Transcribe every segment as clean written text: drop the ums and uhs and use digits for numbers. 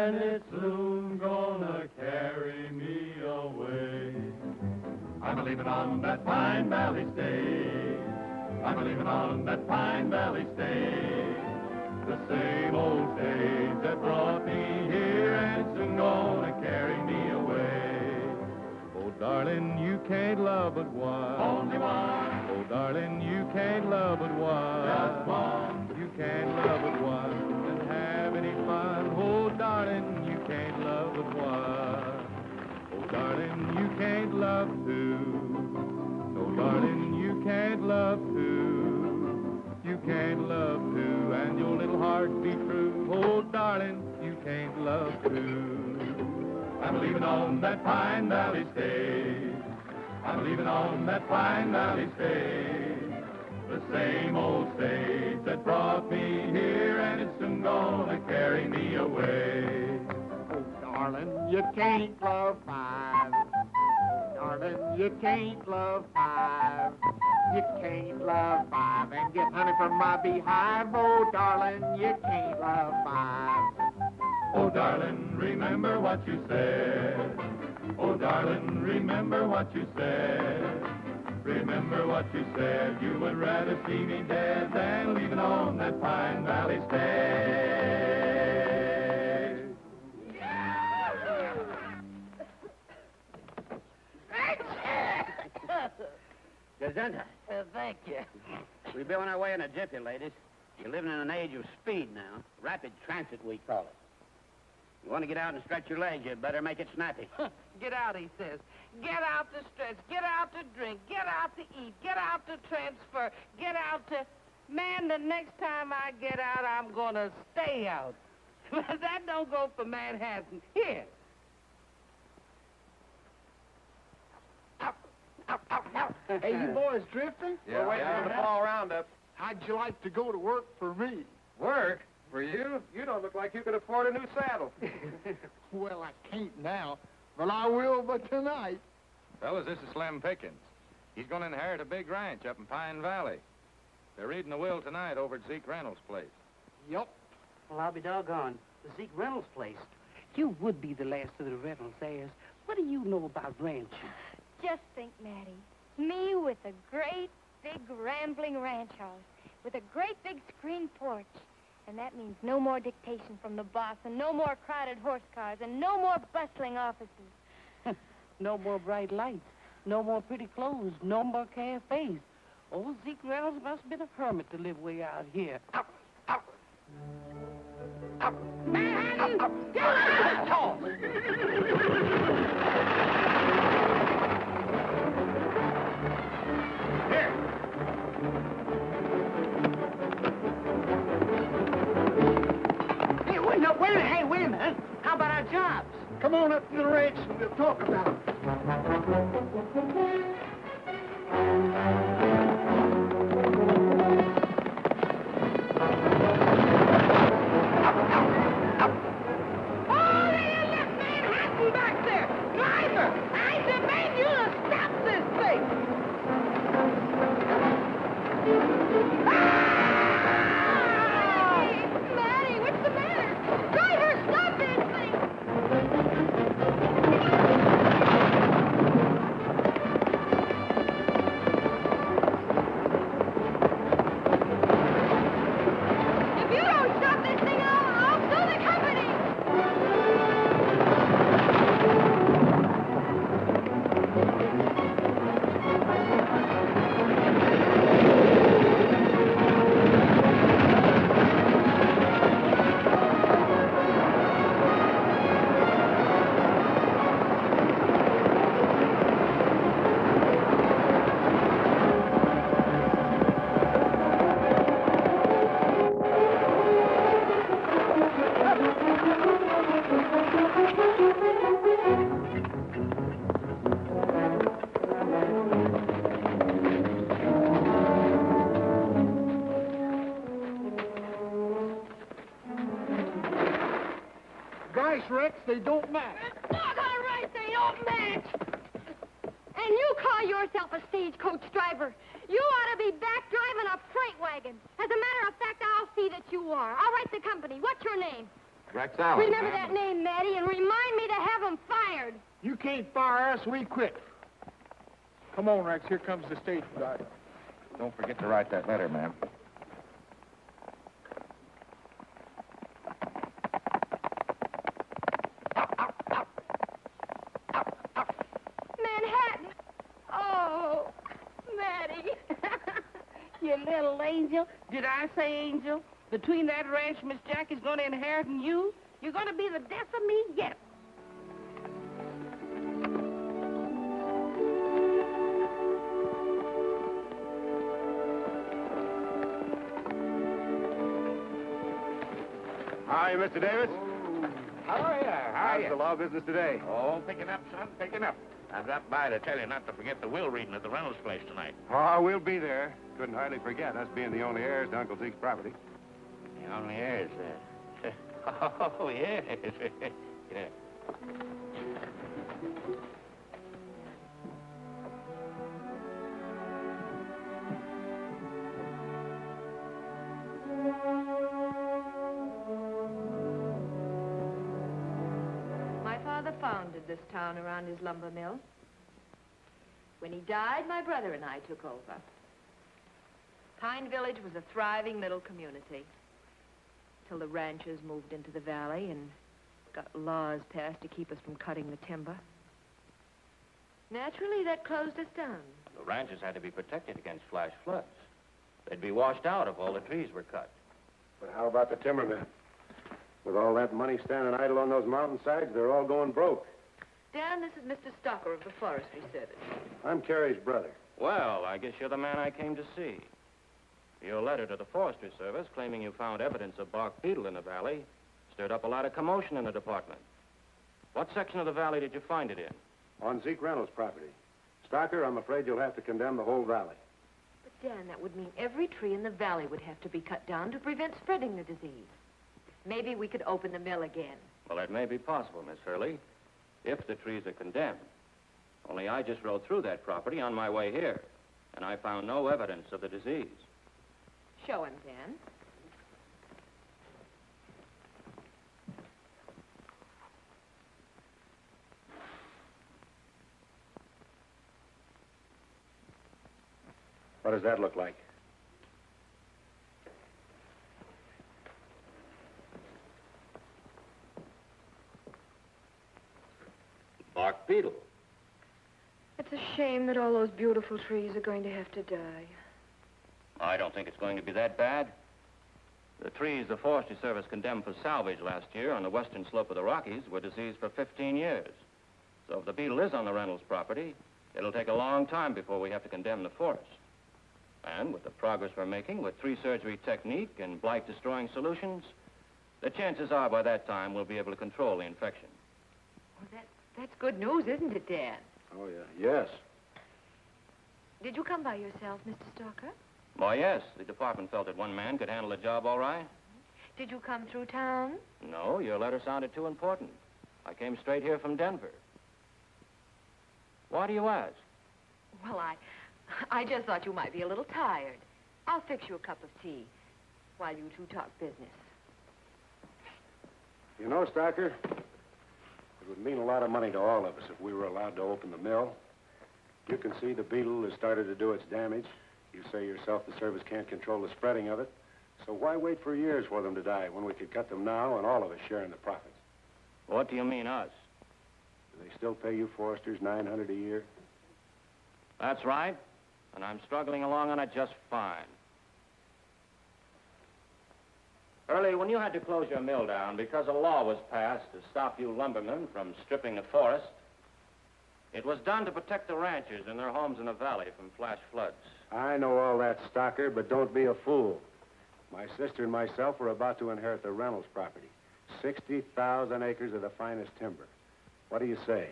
and it's soon gonna carry me away. I'm a-leaving on that Pine Valley stage. I'm a-leaving on that Pine Valley stage. The same old stage that brought me here, and it's soon gonna carry me away. Oh, darling, you can't love but one. Only one. Oh, darling, you can't love but one. Just one. You can't love but one and have any fun. Oh, darling, you can't love but one. Oh, darling, you can't love two. No, darling, you can't love two. You can't love two, and your little heart be true. Oh, darling, you can't love two. I'm leaving on that Pine Valley stage. I'm leaving on that Pine Valley stage. The same old stage that brought me here, and it's soon gonna carry me away. Oh, darling, you can't love five. Darling, you can't love five. You can't love five and get honey from my beehive. Oh, darling, you can't love five. Oh, darling, remember what you said. Oh, darling, remember what you said. Remember what you said. You would rather see me dead than leaving on that Pine Valley stage. Vincent. Thank you. We'll be on our way in a jiffy, ladies. You're living in an age of speed now. Rapid transit, we call it. You want to get out and stretch your legs, you better make it snappy. Get out, he says. Get out to stretch. Get out to drink. Get out to eat. Get out to transfer. Get out to... Man, the next time I get out, I'm going to stay out. That don't go for Manhattan. Here. Hey, you boys drifting? We're waiting for the fall roundup. How'd you like to go to work for me? Work? For you? You don't look like you could afford a new saddle. Well, I can't now, but I will by tonight. Fellas, this is Slim Pickens. He's going to inherit a big ranch up in Pine Valley. They're reading the will tonight over at Zeke Reynolds' place. Yup. Well, I'll be doggone. The Zeke Reynolds place. You would be the last of the Reynolds heirs. What do you know about ranching? Just think, Maddie. Me with a great, big, rambling ranch house, with a great big screen porch. And that means no more dictation from the boss, and no more crowded horse cars, and no more bustling offices. No more bright lights, no more pretty clothes, no more cafes. Old Zeke Reynolds must have been a hermit to live way out here. Manhattan! Get out! Wait a minute. How about our jobs? Come on up to the ranch and we'll talk about it. Oh, there left Manhattan back there! Driver, I demand you to stop this thing! Maddie, what's the matter? Driver, stop this thing! If you don't stop this thing, I'll sue the company! Gosh, Rex, they don't match. Doggone right they don't match! And you call yourself a stagecoach driver. You ought to be back driving a freight wagon. As a matter of fact, I'll see that you are. I'll write the company. What's your name? Rex Allen. Remember that name, Matty, and remind me to have him fired. You can't fire us, we quit. Come on, Rex, here comes the station driver. Don't forget to write that letter, ma'am. Manhattan. Oh, Matty. You little angel. Did I say angel? Between that ranch Miss Jackie's going to inherit and you, you're going to be the death of me yet. Hi, Mr. Davis. How are you? How's the law business today? Oh, picking up, son, picking up. I dropped by to tell you not to forget the will reading at the Reynolds place tonight. Oh, we'll be there. Couldn't hardly forget us being the only heirs to Uncle Zeke's property. The only heirs, Oh, yes. Yeah. My father founded this town around his lumber mill. When he died, my brother and I took over. Pine Village was a thriving little community till the ranchers moved into the valley and got laws passed to keep us from cutting the timber. Naturally, that closed us down. The ranches had to be protected against flash floods. They'd be washed out if all the trees were cut. But how about the timbermen? With all that money standing idle on those mountainsides, they're all going broke. Dan, this is Mr. Stocker of the Forestry Service. I'm Carrie's brother. Well, I guess you're the man I came to see. Your letter to the Forestry Service claiming you found evidence of bark beetle in the valley stirred up a lot of commotion in the department. What section of the valley did you find it in? On Zeke Reynolds' property. Stocker, I'm afraid you'll have to condemn the whole valley. But, Dan, that would mean every tree in the valley would have to be cut down to prevent spreading the disease. Maybe we could open the mill again. Well, that may be possible, Miss Hurley, if the trees are condemned. Only I just rode through that property on my way here, and I found no evidence of the disease. Show him, Dan. What does that look like? Bark beetle. It's a shame that all those beautiful trees are going to have to die. I don't think it's going to be that bad. The trees the Forestry Service condemned for salvage last year on the western slope of the Rockies were diseased for 15 years. So if the beetle is on the Reynolds property, it'll take a long time before we have to condemn the forest. And with the progress we're making with tree surgery technique and blight-destroying solutions, the chances are by that time we'll be able to control the infection. Well, that's good news, isn't it, Dan? Oh, yeah. Yes. Did you come by yourself, Mr. Stocker? Why, yes. The department felt that one man could handle the job all right. Did you come through town? No, your letter sounded too important. I came straight here from Denver. Why do you ask? Well, I just thought you might be a little tired. I'll fix you a cup of tea while you two talk business. You know, Stocker, it would mean a lot of money to all of us if we were allowed to open the mill. You can see the beetle has started to do its damage. You say yourself the service can't control the spreading of it. So why wait for years for them to die when we could cut them now and all of us share in the profits? What do you mean, us? Do they still pay you foresters $900 a year? That's right. And I'm struggling along on it just fine. Early, when you had to close your mill down because a law was passed to stop you lumbermen from stripping the forest, it was done to protect the ranchers and their homes in the valley from flash floods. I know all that, Stocker, but don't be a fool. My sister and myself were about to inherit the Reynolds property. 60,000 acres of the finest timber. What do you say?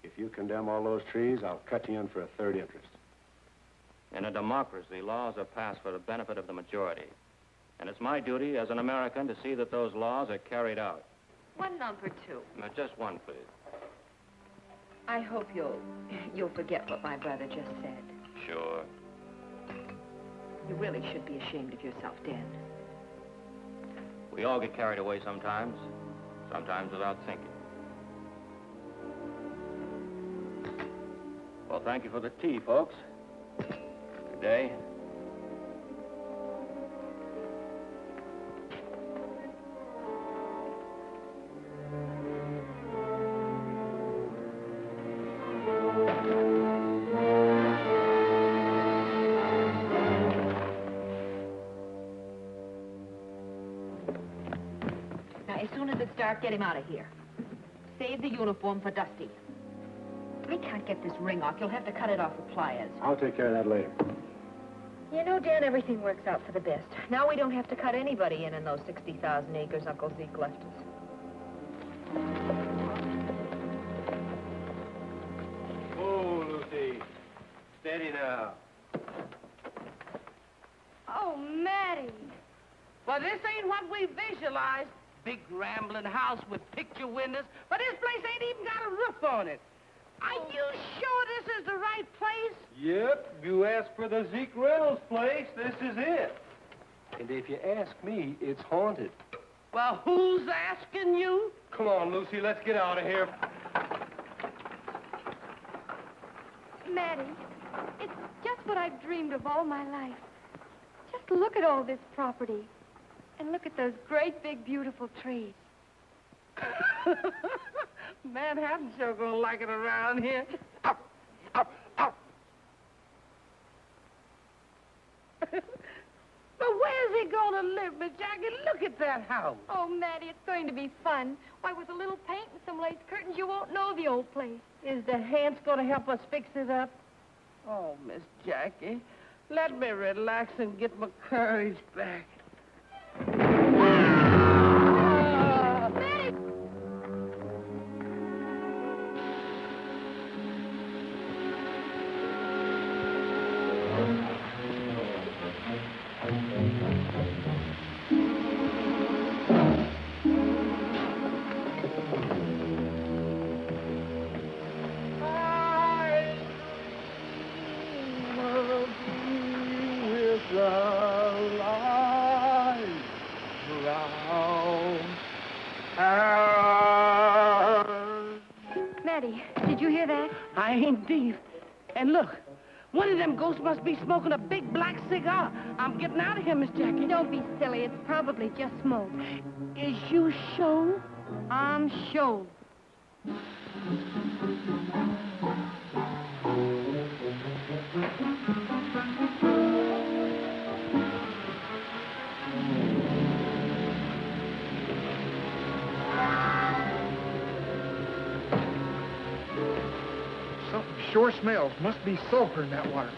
If you condemn all those trees, I'll cut you in for a third interest. In a democracy, laws are passed for the benefit of the majority. And it's my duty as an American to see that those laws are carried out. One number two. Now, just one, please. I hope you'll forget what my brother just said. Sure. You really should be ashamed of yourself, Dan. We all get carried away sometimes. sometimes without thinking. Well, thank you for the tea, folks. Good day. Now, as soon as it's dark, get him out of here. Save the uniform for Dusty. I can't get this ring off. You'll have to cut it off with pliers. I'll take care of that later. You know, Dan, everything works out for the best. Now we don't have to cut anybody in those 60,000 acres Uncle Zeke left us. Oh, Lucy. Steady now. Oh, Matty. Well, this ain't what we visualized. Big rambling house with picture windows, but this place ain't even got a roof on it. Are you sure this is the right place? Yep, you asked for the Zeke Reynolds place. This is it. And if you ask me, it's haunted. Well, who's asking you? Come on, Lucy, let's get out of here. Matty, it's just what I've dreamed of all my life. Just look at all this property. And look at those great, big, beautiful trees. Manhattan sure gonna like it around here. But where's he gonna live, Miss Jackie? Look at that house. Oh, Matty, it's going to be fun. Why, with a little paint and some lace curtains, you won't know the old place. Is the hands gonna help us fix it up? Oh, Miss Jackie, let me relax and get my courage back. Matty! Matty, did you hear that? I ain't deaf. And look, one of them ghosts must be smoking a big black cigar. I'm getting out of here, Miss Jackie. Don't be silly. It's probably just smoke. Is you sure? I'm sure. Something sure smells. Must be sulfur in that water.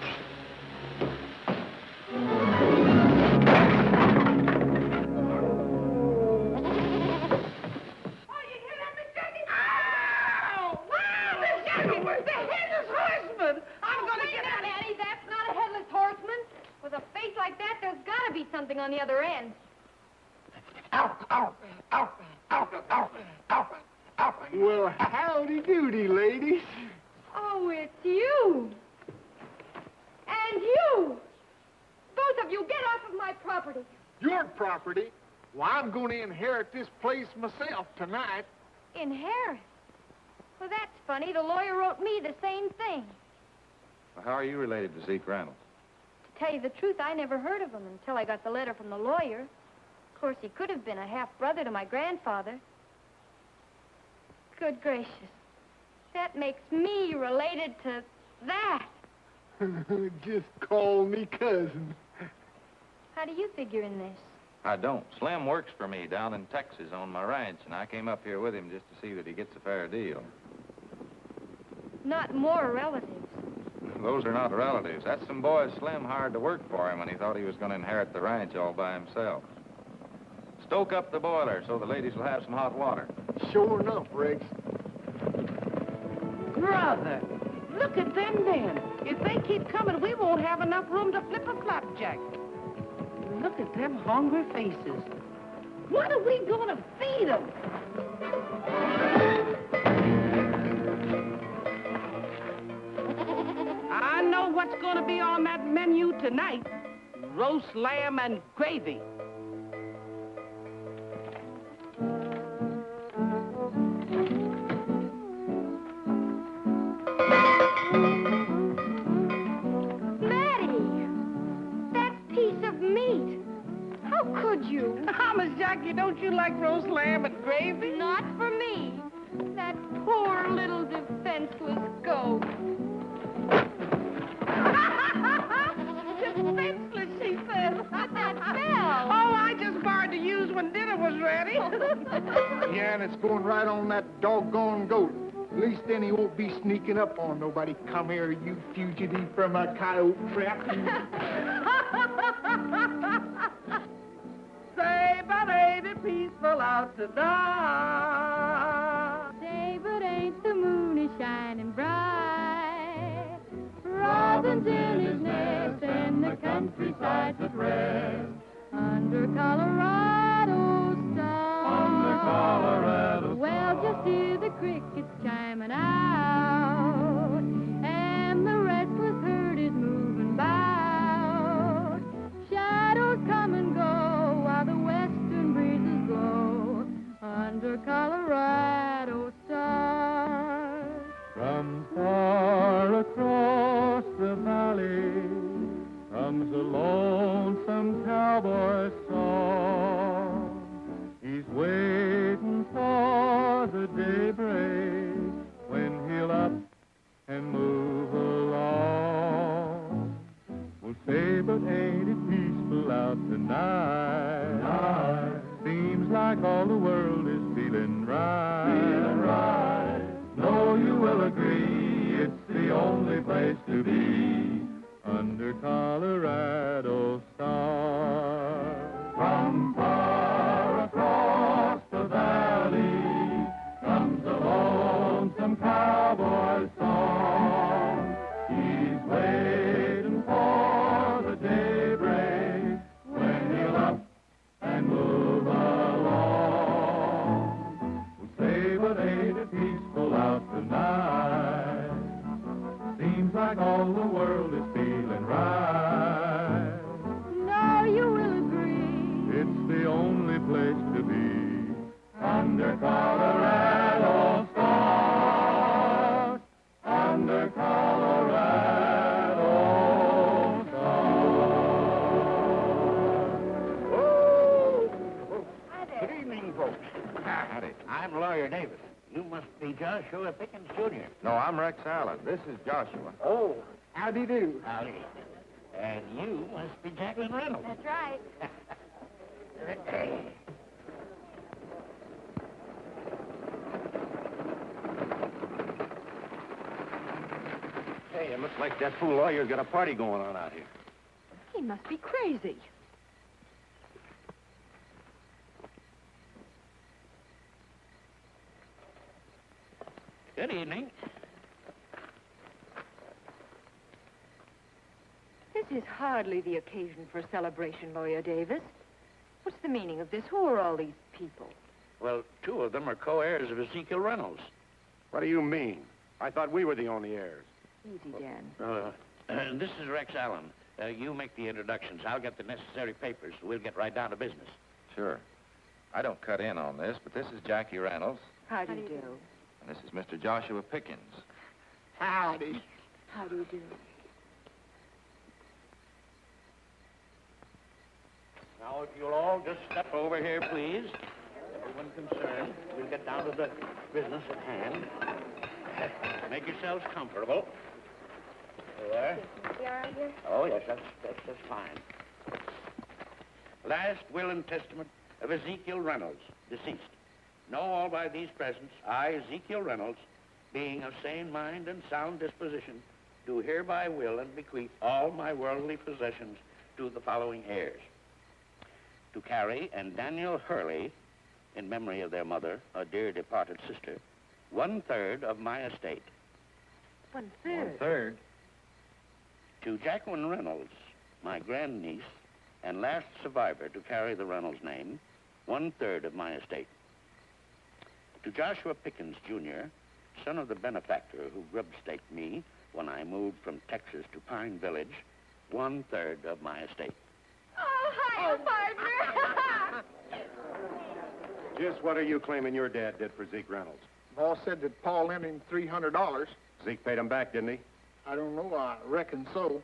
Something on the other end. Well, howdy doody, ladies. Oh, it's you. And you. Both of you, get off of my property. Your property? Well, I'm going to inherit this place myself tonight. Inherit? Well, that's funny. The lawyer wrote me the same thing. Well, how are you related to Zeke Reynolds? To tell you the truth, I never heard of him until I got the letter from the lawyer. Of course, he could have been a half-brother to my grandfather. Good gracious. That makes me related to that. Just call me cousin. How do you figure in this? I don't. Slim works for me down in Texas on my ranch, and I came up here with him just to see that he gets a fair deal. Not more relatives. Those are not relatives. That's some boys Slim hired to work for him when he thought he was going to inherit the ranch all by himself. Stoke up the boiler so the ladies will have some hot water. Sure enough, Rex. Brother, look at them then. If they keep coming, we won't have enough room to flip a flapjack. Look at them hungry faces. What are we going to feed them? I know what's going to be on that menu tonight. Roast lamb and gravy. baby. Not for me. That poor little defenseless goat. Defenseless, she says. But that bell. Oh, I just borrowed to use when dinner was ready. Yeah, and it's going right on that doggone goat. At least then he won't be sneaking up on nobody. Come here, you fugitive from a coyote trap. Say, but ain't it peaceful out tonight? Say, but ain't the moon is shining bright? Robin's in his nest and the countryside's at rest. Under Colorado stars. Under Colorado Well, just hear the crickets chiming out, and the restless herd is moving about. Shadows come and go while the western breezes blow under Colorado stars. From far across the valley comes a lonesome cowboy song. He's waiting for the daybreak when he'll up and move along. Well, say, but ain't it peaceful out tonight? Seems like all the world is feeling right. Feeling right. No, you will agree, it's the only place to be under Colorado stars. From far across the valley comes a lonesome cowboy song. He's waiting for the daybreak when he'll up and move along. We'll say, but ain't it peaceful out tonight? Seems like all the world is feeling right. No, you will agree. It's the only place to be under Colorado stars. Under Colorado stars. Good evening, folks. Howdy. I'm Lawyer Davis. You must be Joshua Pickens, Jr. No, I'm Rex Allen. This is Joshua. Oh, Howdy do. howdy. And you must be Jacqueline Reynolds. That's right. Hey, it looks like that fool lawyer's got a party going on out here. He must be crazy. Good evening. This is hardly the occasion for a celebration, Lawyer Davis. What's the meaning of this? Who are all these people? Well, two of them are co-heirs of Ezekiel Reynolds. What do you mean? I thought we were the only heirs. Easy, Dan. This is Rex Allen. You make the introductions. I'll get the necessary papers. We'll get right down to business. Sure. I don't cut in on this, but this is Jackie Reynolds, How do you do? and this is Mr. Joshua Pickens. Howdy. How do you do? Now, if you'll all just step over here, please. Everyone concerned. We'll get down to the business at hand. Make yourselves comfortable. There. You all right here? Oh, yes, that's fine. Last will and testament of Ezekiel Reynolds, deceased. Know all by these presents, I, Ezekiel Reynolds, being of sane mind and sound disposition, do hereby will and bequeath all my worldly possessions to the following heirs. To Carrie and Daniel Hurley, in memory of their mother, a dear departed sister, 1/3 of my estate. 1/3. 1/3? To Jacqueline Reynolds, my grandniece, and last survivor to carry the Reynolds name, 1/3 of my estate. To Joshua Pickens, Jr., son of the benefactor who grub-staked me when I moved from Texas to Pine Village, 1/3 of my estate. Oh, hi, partner. Just what are you claiming your dad did for Zeke Reynolds? Boss said that Paul lent him $300. Zeke paid him back, didn't he? I don't know. I reckon so.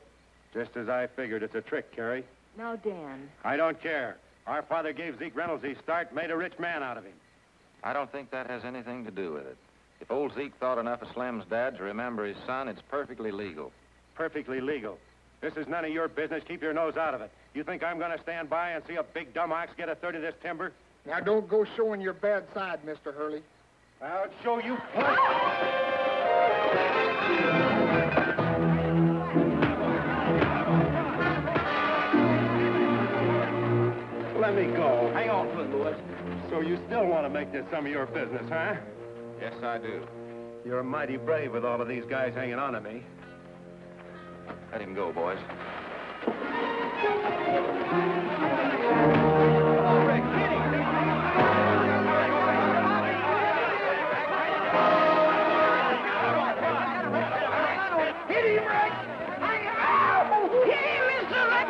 Just as I figured. It's a trick, Carrie. Now, Dan. I don't care. Our father gave Zeke Reynolds his start, made a rich man out of him. I don't think that has anything to do with it. If old Zeke thought enough of Slim's dad to remember his son, it's perfectly legal. Perfectly legal. This is none of your business. Keep your nose out of it. You think I'm going to stand by and see a big dumb ox get a third of this timber? Now, don't go showing your bad side, Mr. Hurley. I'll show you. Let me go. Hang on to it, boys. So you still want to make this some of your business, huh? Yes, I do. You're mighty brave with all of these guys hanging on to me. Let him go, boys. Hit him, Rex! Hit him, Mr. Rex!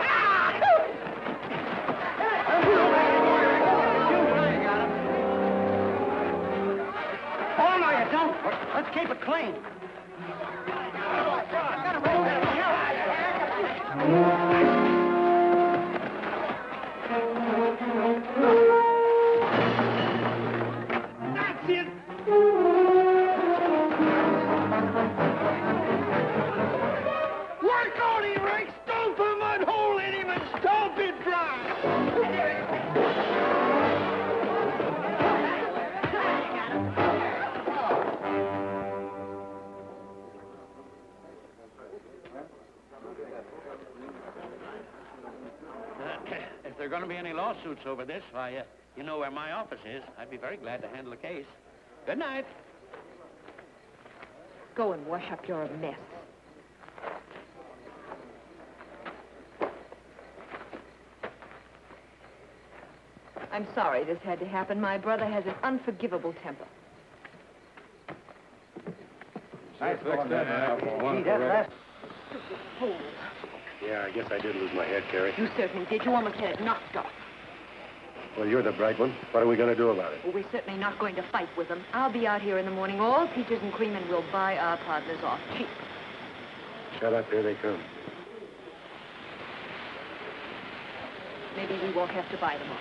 Oh, no, you don't. Let's keep it clean. That's it. Work on him, Rex. Stomp a mud hole in him and stomp it dry. If there are going to be any lawsuits over this, why, you know where my office is. I'd be very glad to handle the case. Good night. Go and wash up your mess. I'm sorry this had to happen. My brother has an unforgivable temper. Nice fix that. One for Rex. Fool. Yeah, I guess I did lose my head, Carrie. You certainly did. You almost had it knocked off. Well, you're the bright one. What are we going to do about it? Well, we're certainly not going to fight with them. I'll be out here in the morning, all peaches and cream, and we'll buy our partners off cheap. Shut up. Here they come. Maybe we won't have to buy them off.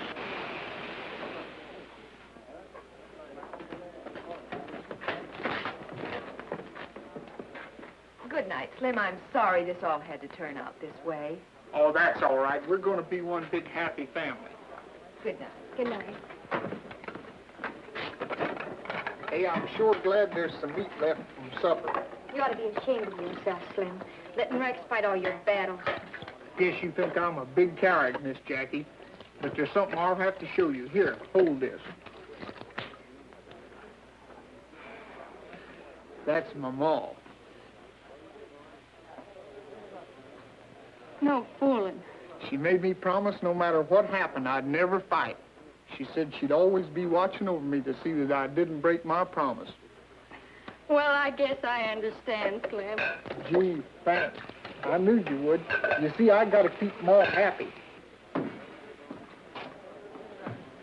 Good night, Slim. I'm sorry this all had to turn out this way. Oh, that's all right. We're going to be one big happy family. Good night. Good night. Hey, I'm sure glad there's some meat left from supper. You ought to be ashamed of yourself, Slim. Letting Rex fight all your battles. Guess you think I'm a big coward, Miss Jackie. But there's something I'll have to show you. Here, hold this. That's my ma. No fooling. She made me promise no matter what happened, I'd never fight. She said she'd always be watching over me to see that I didn't break my promise. Well, I guess I understand, Slim. Gee, thanks. I knew you would. You see, I got to keep Ma happy.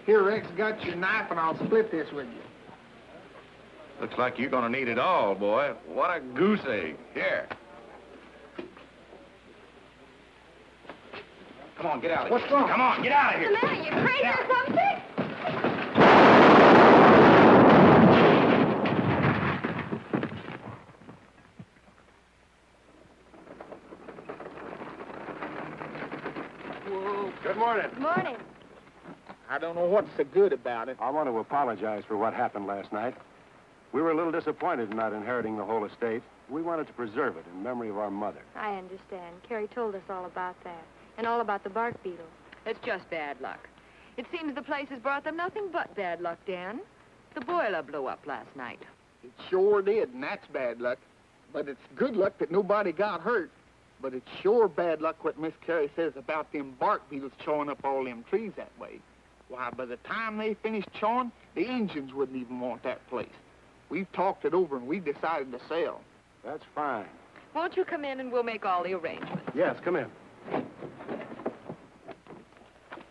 Here, Rex, got your knife, and I'll split this with you. Looks like you're going to need it all, boy. What a goose egg. Here. Come on, get out of here. What's wrong? Come on, get out of here. What's the matter? You crazy or something? Whoa. Good morning. Morning. I don't know what's so good about it. I want to apologize for what happened last night. We were a little disappointed in not inheriting the whole estate. We wanted to preserve it in memory of our mother. I understand. Carrie told us all about that. And all about the bark beetle. It's just bad luck. It seems the place has brought them nothing but bad luck, Dan. The boiler blew up last night. It sure did, and that's bad luck. But it's good luck that nobody got hurt. But it's sure bad luck what Miss Carrie says about them bark beetles chawing up all them trees that way. Why, by the time they finished chawing, the Indians wouldn't even want that place. We've talked it over, and we decided to sell. That's fine. Won't you come in and we'll make all the arrangements? Yes, come in.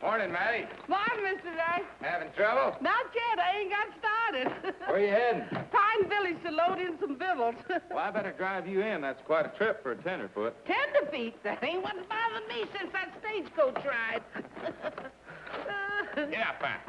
Morning, Matty. Morning, Mr. Day. Having trouble? Not yet. I ain't got started. Where you heading? Pine Village to load in some victuals. Well, I better drive you in. That's quite a trip for a tenderfoot. Tenderfeet. That ain't what's bothered me since that stagecoach ride. Get out, fine.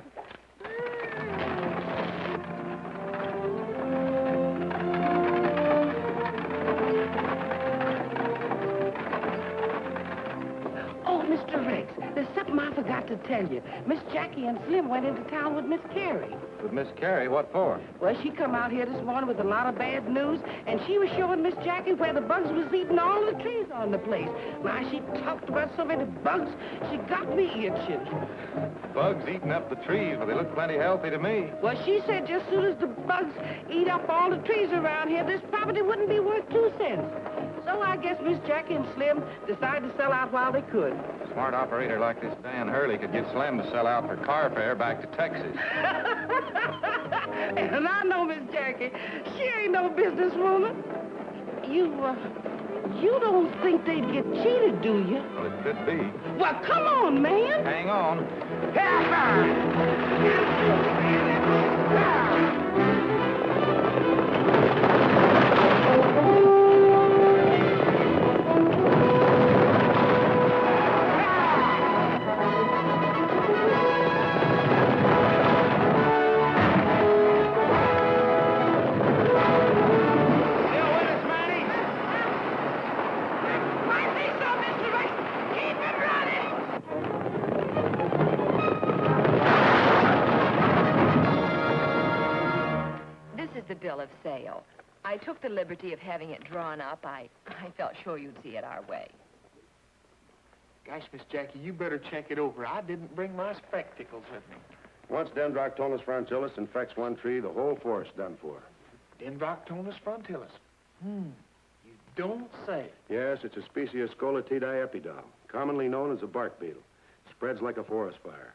tell you. Miss Jackie and Slim went into town with Miss Carey. With Miss Carey, what for? Well, she come out here this morning with a lot of bad news, and she was showing Miss Jackie where the bugs was eating all the trees on the place. Now, she talked about so many bugs, she got me itching. Bugs eating up the trees, but they look plenty healthy to me. Well, she said just as soon as the bugs eat up all the trees around here, this property wouldn't be worth 2 cents. So I guess Miss Jackie and Slim decided to sell out while they could. A smart operator like this Dan Hurley could get Slim to sell out for car fare back to Texas. And I know Miss Jackie. She ain't no businesswoman. You don't think they'd get cheated, do you? Well, it could be. Well, come on, man. Hang on. The bill of sale. I took the liberty of having it drawn up. I felt sure you'd see it our way. Gosh, Miss Jackie, you better check it over. I didn't bring my spectacles with me. Once Dendroctonus frontillalis infects one tree, the whole forest done for. Dendroctonus frontillalis. You don't say. Yes, it's a species of Scolatidae epidol, commonly known as a bark beetle. It spreads like a forest fire.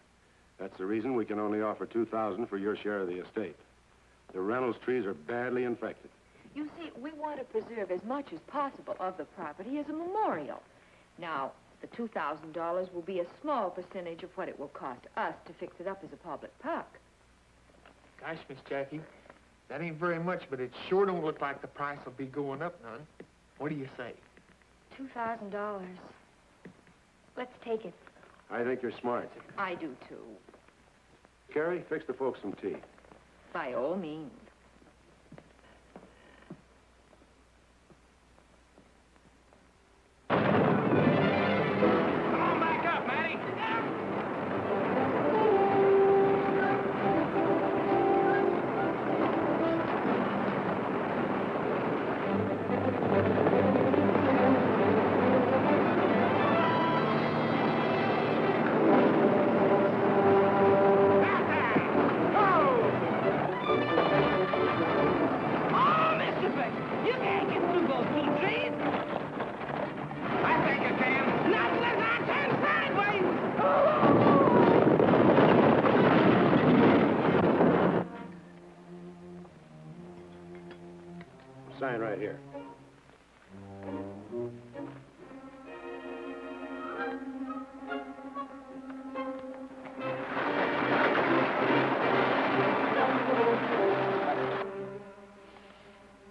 That's the reason we can only offer $2,000 for your share of the estate. The Reynolds trees are badly infected. You see, we want to preserve as much as possible of the property as a memorial. Now, the $2,000 will be a small percentage of what it will cost us to fix it up as a public park. Gosh, Miss Jackie, that ain't very much, but it sure don't look like the price will be going up none. What do you say? $2,000. Let's take it. I think you're smart. I do, too. Carrie, fix the folks some tea. By all means. Come on back up, Matty. Sign right here.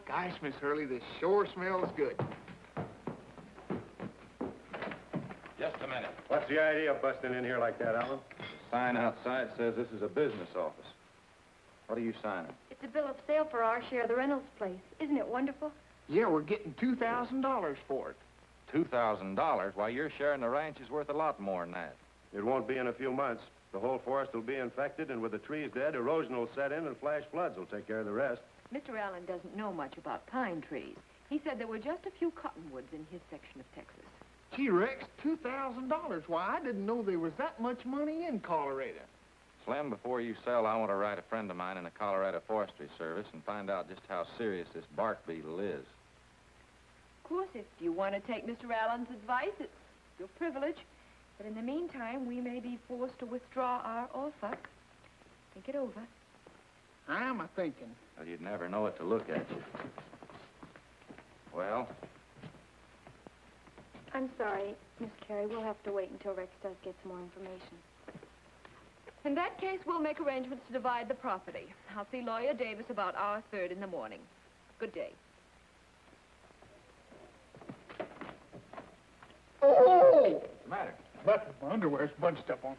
Gosh, Miss Hurley, this sure smells good. Just a minute. What's the idea of busting in here like that, Alan? The sign outside says this is a business office. What are you signing? It's a bill of sale for our share of the Reynolds place. Isn't it wonderful? Yeah, we're getting $2,000 for it. $2,000? Why, your share in the ranch is worth a lot more than that. It won't be in a few months. The whole forest will be infected, and with the trees dead, erosion will set in, and flash floods will take care of the rest. Mr. Allen doesn't know much about pine trees. He said there were just a few cottonwoods in his section of Texas. Gee, Rex, $2,000. Why, I didn't know there was that much money in Colorado. Slim, before you sell, I want to write a friend of mine in the Colorado Forestry Service and find out just how serious this bark beetle is. Of course, if you want to take Mr. Allen's advice, it's your privilege. But in the meantime, we may be forced to withdraw our offer. Think it over. I'm a-thinking. Well, you'd never know it to look at you. Well? I'm sorry, Miss Carey. We'll have to wait until Rex does get some more information. In that case, we'll make arrangements to divide the property. I'll see Lawyer Davis about our third in the morning. Good day. Oh! What's the matter? But my underwear's bunched up on.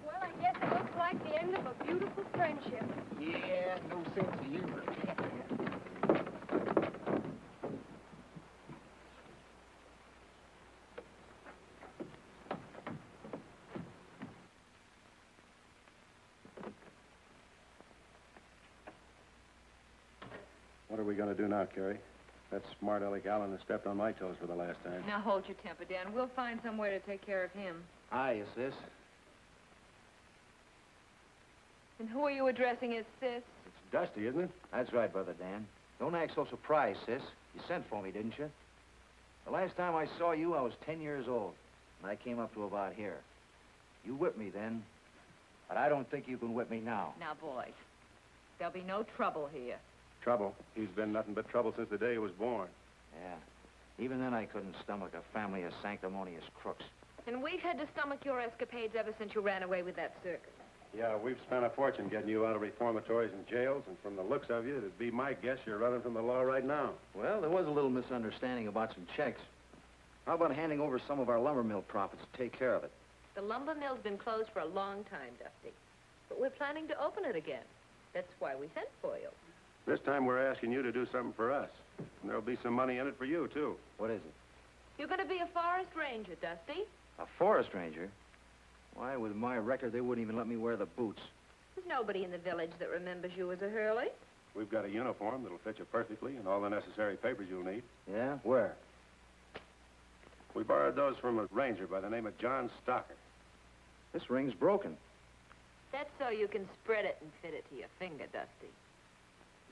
Well, I guess it looks like the end of a beautiful friendship. Yeah, no sense of humor. What are we going to do now, Carrie? That smart aleck Allen has stepped on my toes for the last time. Now hold your temper, Dan. We'll find some way to take care of him. Aye, sis. And who are you addressing as sis? It's Dusty, isn't it? That's right, Brother Dan. Don't act so surprised, sis. You sent for me, didn't you? The last time I saw you, I was 10 years old, and I came up to about here. You whipped me then, but I don't think you can whip me now. Now, boys, there'll be no trouble here. Trouble. He's been nothing but trouble since the day he was born. Yeah. Even then, I couldn't stomach a family of sanctimonious crooks. And we've had to stomach your escapades ever since you ran away with that circus. Yeah, we've spent a fortune getting you out of reformatories and jails, and from the looks of you, it'd be my guess you're running from the law right now. Well, there was a little misunderstanding about some checks. How about handing over some of our lumber mill profits to take care of it? The lumber mill's been closed for a long time, Dusty. But we're planning to open it again. That's why we sent for you. This time we're asking you to do something for us. And there'll be some money in it for you, too. What is it? You're going to be a forest ranger, Dusty. A forest ranger? Why, with my record, they wouldn't even let me wear the boots. There's nobody in the village that remembers you as a Hurley. We've got a uniform that'll fit you perfectly and all the necessary papers you'll need. Yeah? Where? We borrowed those from a ranger by the name of John Stocker. This ring's broken. That's so you can spread it and fit it to your finger, Dusty.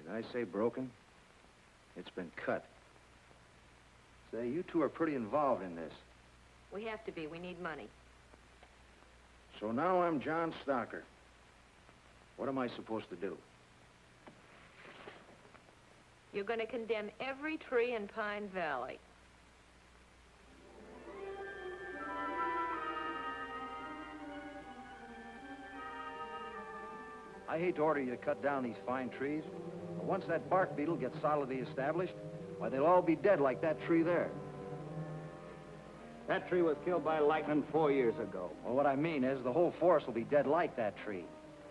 Did I say broken? It's been cut. Say, you two are pretty involved in this. We have to be. We need money. So now I'm John Stocker. What am I supposed to do? You're going to condemn every tree in Pine Valley. I hate to order you to cut down these fine trees, but once that bark beetle gets solidly established, why, they'll all be dead like that tree there. That tree was killed by lightning 4 years ago. Well, what I mean is the whole forest will be dead like that tree.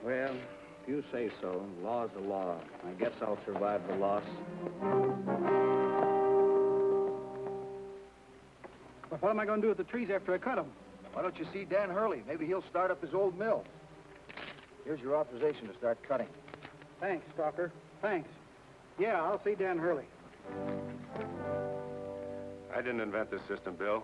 Well, if you say so, law's the law. I guess I'll survive the loss. But what am I going to do with the trees after I cut them? Why don't you see Dan Hurley? Maybe he'll start up his old mill. Here's your authorization to start cutting. Thanks, Stalker. Thanks. Yeah, I'll see Dan Hurley. I didn't invent this system, Bill.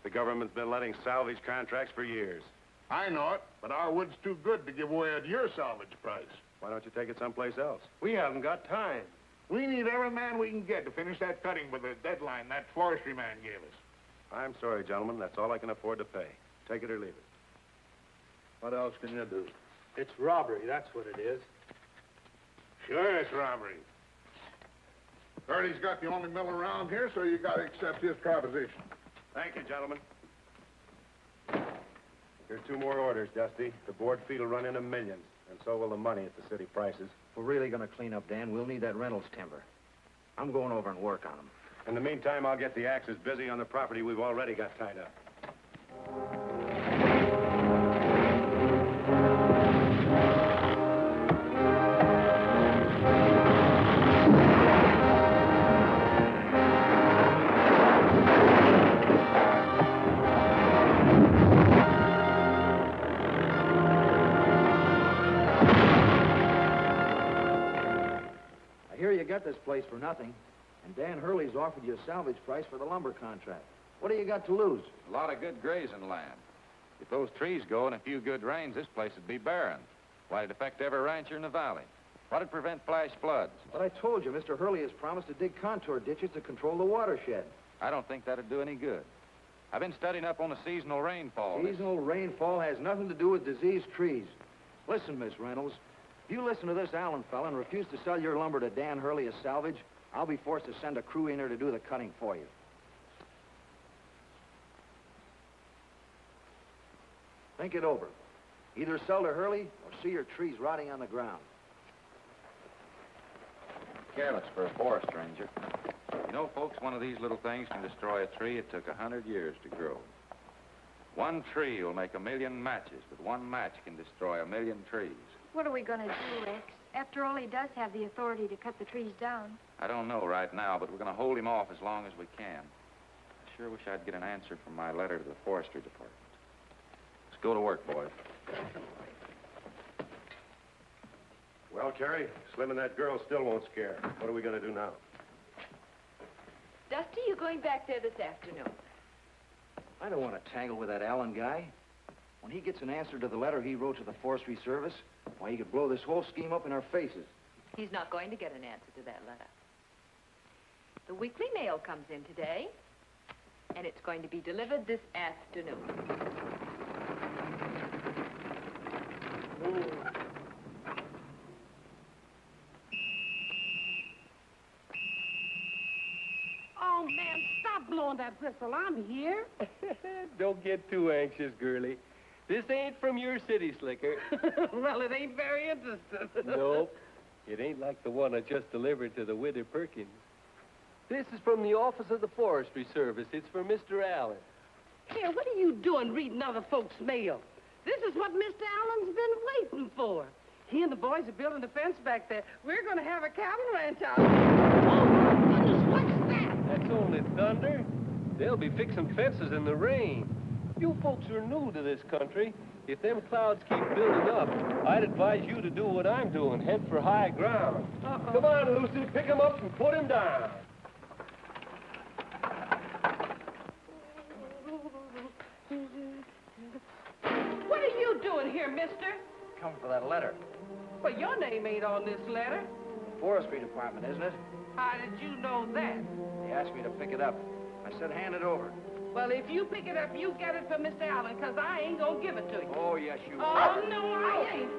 The government's been letting salvage contracts for years. I know it, but our wood's too good to give away at your salvage price. Why don't you take it someplace else? We haven't got time. We need every man we can get to finish that cutting by the deadline that forestry man gave us. I'm sorry, gentlemen. That's all I can afford to pay. Take it or leave it. What else can you do? It's robbery, that's what it is. Sure, it's robbery. Hurley's got the only mill around here, so you gotta accept his proposition. Thank you, gentlemen. Here's 2 more orders, Dusty. The board fee will run into millions, and so will the money at the city prices. If we're really going to clean up, Dan, we'll need that Reynolds timber. I'm going over and work on them. In the meantime, I'll get the axes busy on the property we've already got tied up. I hear you got this place for nothing, and Dan Hurley's offered you a salvage price for the lumber contract. What do you got to lose? A lot of good grazing land. If those trees go and a few good rains, this place would be barren. Why, it'd affect every rancher in the valley. What'd prevent flash floods? But I told you, Mr. Hurley has promised to dig contour ditches to control the watershed. I don't think that'd do any good. I've been studying up on the seasonal rainfall. Seasonal rainfall has nothing to do with diseased trees. Listen, Miss Reynolds, if you listen to this Allen fella and refuse to sell your lumber to Dan Hurley as salvage, I'll be forced to send a crew in here to do the cutting for you. Think it over. Either sell to Hurley or see your trees rotting on the ground. Careless for a forest ranger. You know, folks, one of these little things can destroy a tree it took 100 years to grow. One tree will make 1,000,000 matches, but one match can destroy 1,000,000 trees. What are we going to do, Rex? After all, he does have the authority to cut the trees down. I don't know right now, but we're going to hold him off as long as we can. I sure wish I'd get an answer from my letter to the forestry department. Let's go to work, boys. Well, Carrie, Slim and that girl still won't scare. What are we going to do now? Dusty, you going back there this afternoon? I don't want to tangle with that Allen guy. When he gets an answer to the letter he wrote to the Forestry Service, why, he could blow this whole scheme up in our faces. He's not going to get an answer to that letter. The weekly mail comes in today, and it's going to be delivered this afternoon. Oh, man, stop blowing that whistle. I'm here. Don't get too anxious, girlie. This ain't from your city slicker. Well, it ain't very interesting. Nope. It ain't like the one I just delivered to the widow Pickens. This is from the Office of the Forestry Service. It's for Mr. Allen. Here, what are you doing reading other folks' mail? This is what Mr. Allen's been waiting for. He and the boys are building a fence back there. We're going to have a cattle ranch out. Oh, my goodness, what's that? That's only thunder. They'll be fixing fences in the rain. You folks are new to this country. If them clouds keep building up, I'd advise you to do what I'm doing, head for high ground. Come on, Lucy, pick him up and put him down. What are you doing here, mister? Coming for that letter. Well, your name ain't on this letter. Forestry Department, isn't it? How did you know that? They asked me to pick it up. I said hand it over. Well, if you pick it up, you get it for Mr. Allen, because I ain't going to give it to you. Oh, yes, you will. Oh, no, I ain't.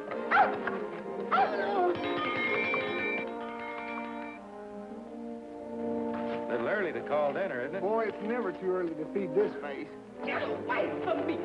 A little early to call dinner, isn't it? Boy, it's never too early to feed this face. Get away from me.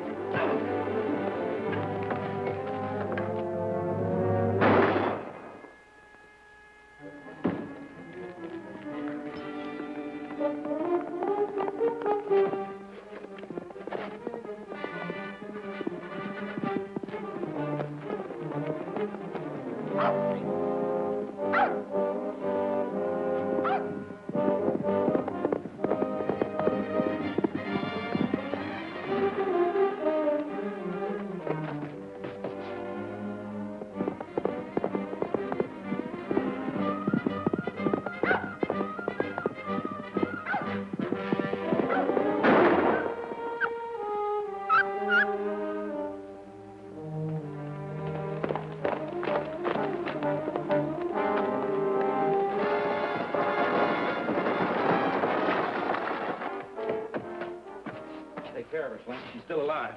Take care of her, Slim. She's still alive.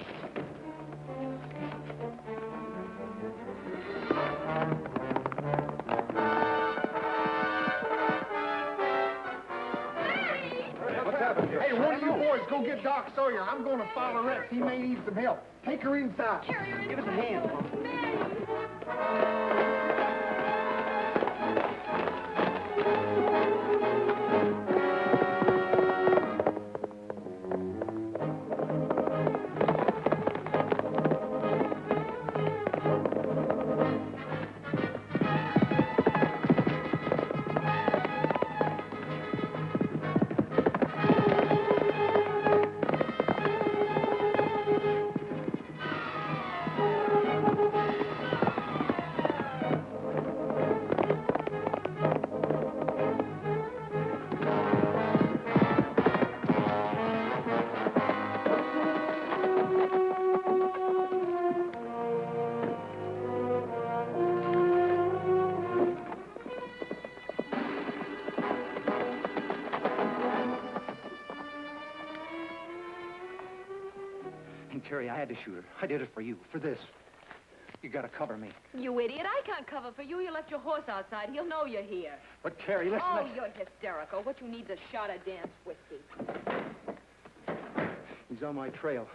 What's happened here? Hey, one of you boys go get Doc Sawyer. I'm going to file arrest. He may need some help. Take her inside. Give us a hand. And, Terry, I had to shoot her. I did it for you, for this. You gotta cover me. You idiot, I can't cover for you. You left your horse outside. He'll know you're here. But, Terry, listen. Oh, you're hysterical. What you need's a shot of dance whiskey. He's on my trail.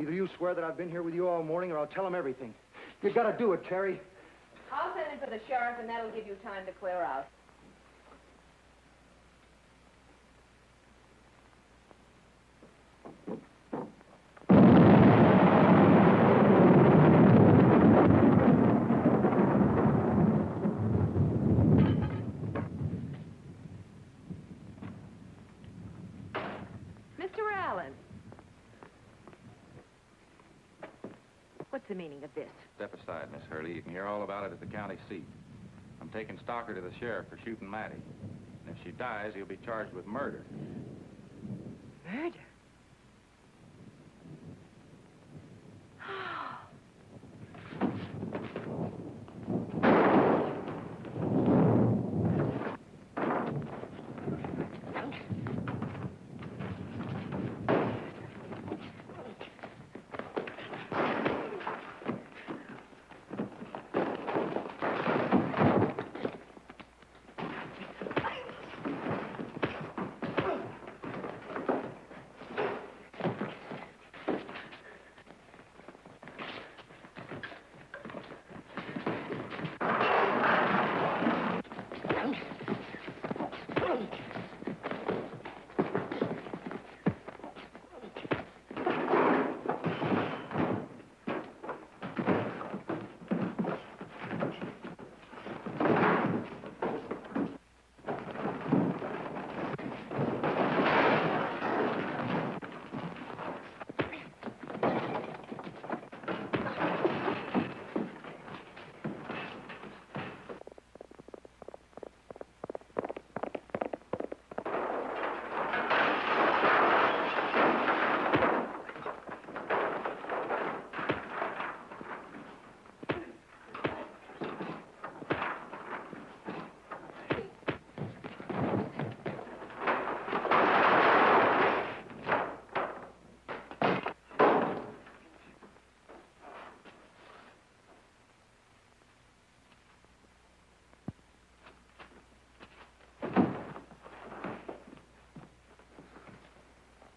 Either you swear that I've been here with you all morning, or I'll tell him everything. You gotta do it, Terry. I'll send in for the sheriff, and that'll give you time to clear out. Mr. Allen. What's the meaning of this? Step aside, Miss Hurley. You can hear all about it at the county seat. I'm taking Stalker to the sheriff for shooting Matty. And if she dies, he'll be charged with murder. Murder?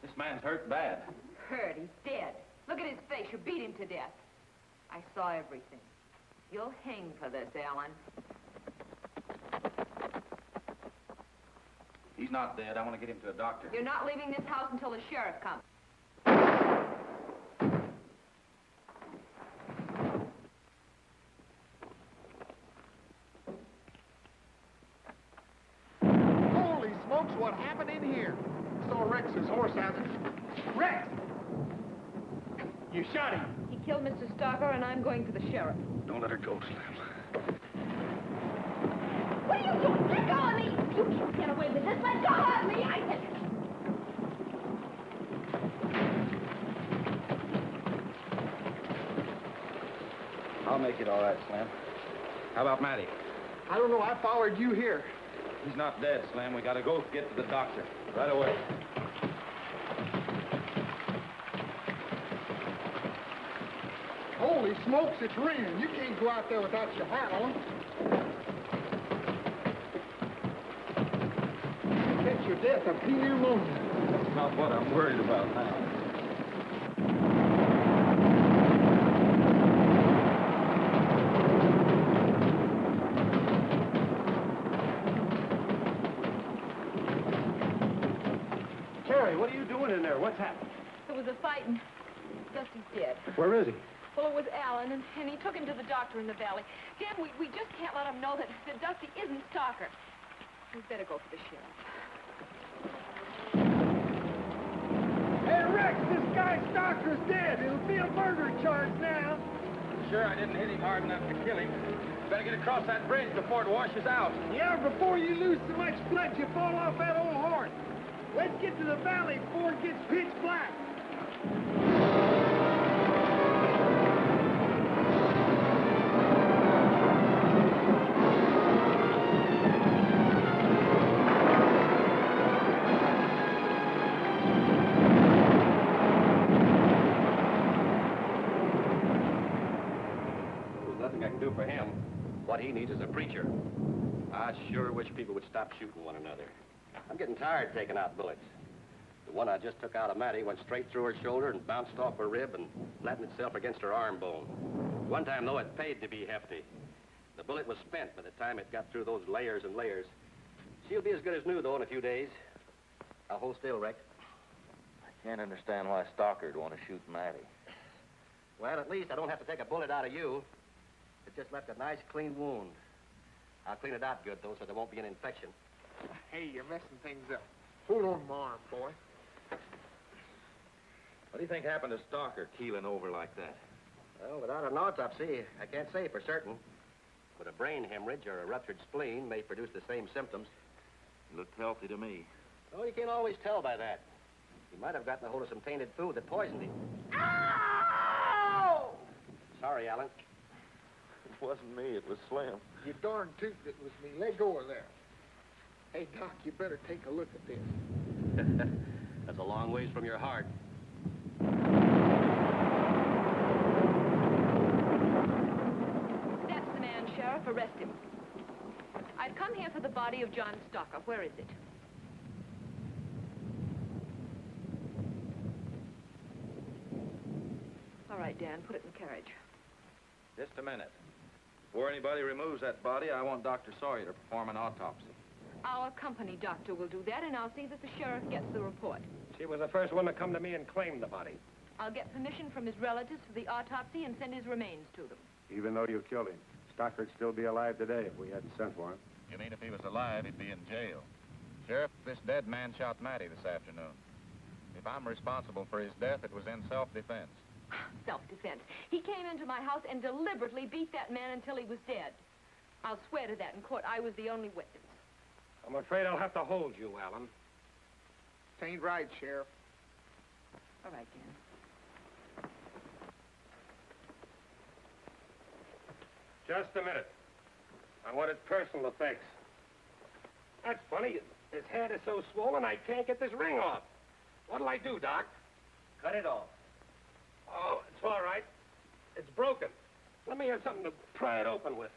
This man's hurt bad. Hurt? He's dead. Look at his face. You beat him to death. I saw everything. You'll hang for this, Alan. He's not dead. I want to get him to a doctor. You're not leaving this house until the sheriff comes. Holy smokes, what happened in here? Saw Rex's horse out there. Rex! You shot him. He killed Mr. Stalker, and I'm going for the sheriff. Don't let her go, Slim. What are you doing? Let go of me! You can't get away with this. Let go of me! I said... I'll make it all right, Slim. How about Matty? I don't know. I followed you here. He's not dead, Slim. We gotta go get to the doctor. Right away. Holy smokes, it's raining. You can't go out there without your hat on. Catch your death of pneumonia. That's not what I'm worried about now. Carrie, what are you doing in there? What's happened? There was a fight, and Dusty's dead. Where is he? Well, it was Alan, and he took him to the doctor in the valley. Dan, we just can't let him know that Dusty isn't Stalker. We'd better go for the sheriff. Hey, Rex, this guy Stalker's dead. It'll be a murder charge now. Sure, I didn't hit him hard enough to kill him. Better get across that bridge before it washes out. Yeah, before you lose so much blood, you fall off that old horse. Let's get to the valley before it gets pitch black. There's nothing I can do for him. What he needs is a preacher. I sure wish people would stop shooting one another. I'm getting tired taking out bullets. The one I just took out of Matty went straight through her shoulder and bounced off her rib and flattened itself against her arm bone. One time, though, it paid to be hefty. The bullet was spent by the time it got through those layers and layers. She'll be as good as new, though, in a few days. I'll hold still, Rex. I can't understand why Stalker'd want to shoot Matty. Well, at least I don't have to take a bullet out of you. It just left a nice, clean wound. I'll clean it out good, though, so there won't be an infection. Hey, you're messing things up. Hold on my arm, boy. What do you think happened to Stalker keeling over like that? Well, without an autopsy, I can't say for certain. but a brain hemorrhage or a ruptured spleen may produce the same symptoms. He looked healthy to me. Oh, you can't always tell by that. He might have gotten a hold of some tainted food that poisoned him. Ow! Sorry, Alan. It wasn't me, it was Slim. You darn tooth it was me. Let go of there. Hey, Doc, you better take a look at this. That's a long ways from your heart. That's the man, Sheriff. Arrest him. I've come here for the body of John Stocker. Where is it? All right, Dan, put it in the carriage. Just a minute. Before anybody removes that body, I want Dr. Sawyer to perform an autopsy. Our company doctor will do that, and I'll see that the sheriff gets the report. She was the first one to come to me and claim the body. I'll get permission from his relatives for the autopsy and send his remains to them. Even though you killed him, Stocker'd still be alive today if we hadn't sent for him. You mean if he was alive, he'd be in jail? Sheriff, this dead man shot Matty this afternoon. If I'm responsible for his death, it was in self-defense. Self-defense. He came into my house and deliberately beat that man until he was dead. I'll swear to that in court. I was the only witness. I'm afraid I'll have to hold you, Alan. This ain't right, Sheriff. All right, Dan. Just a minute. I wanted personal effects. That's funny. His head is so swollen I can't get this ring off. What'll I do, Doc? Cut it off. Oh, it's all right. It's broken. Let me have something to pry it open with.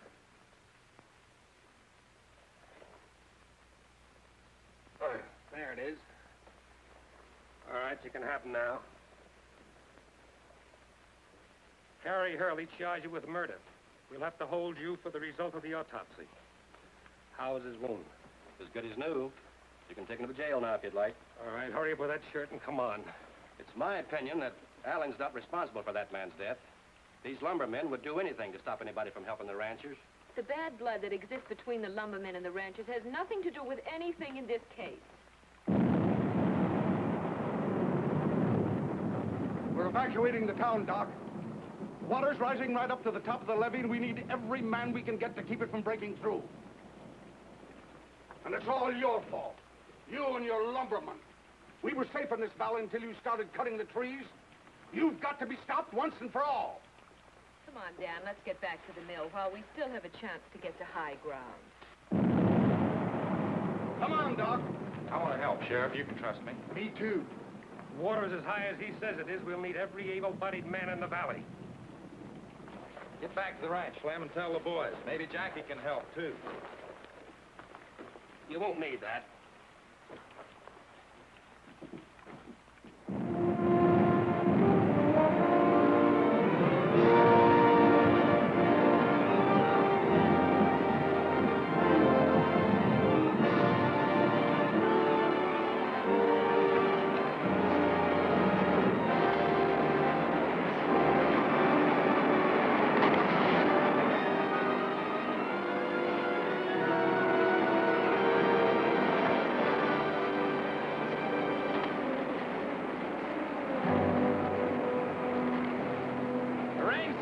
There it is. All right, you can have him now. Harry Hurley charged you with murder. We'll have to hold you for the result of the autopsy. How is his wound? As good as new. You can take him to jail now if you'd like. All right, hurry up with that shirt and come on. It's my opinion that Alan's not responsible for that man's death. These lumbermen would do anything to stop anybody from helping the ranchers. The bad blood that exists between the lumbermen and the ranchers has nothing to do with anything in this case. We're evacuating the town, Doc. Water's rising right up to the top of the levee, and we need every man we can get to keep it from breaking through. And it's all your fault. You and your lumbermen. We were safe in this valley until you started cutting the trees. You've got to be stopped once and for all. Come on, Dan, let's get back to the mill while we still have a chance to get to high ground. Come on, Doc. I want to help, Sheriff. You can trust me. Me too. Water's as high as he says it is. We'll need every able-bodied man in the valley. Get back to the ranch, Slim, and tell the boys. Maybe Jackie can help, too. You won't need that.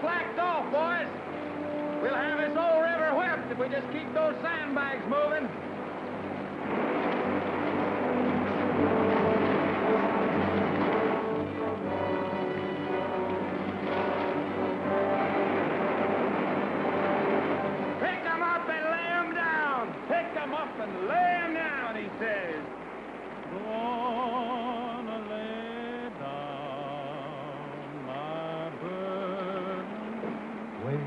Slacked off, boys. We'll have this old river whipped if we just keep those sandbags moving. Pick 'em up and lay 'em down. Pick 'em up and lay 'em down, he says. Gonna lay down my burden way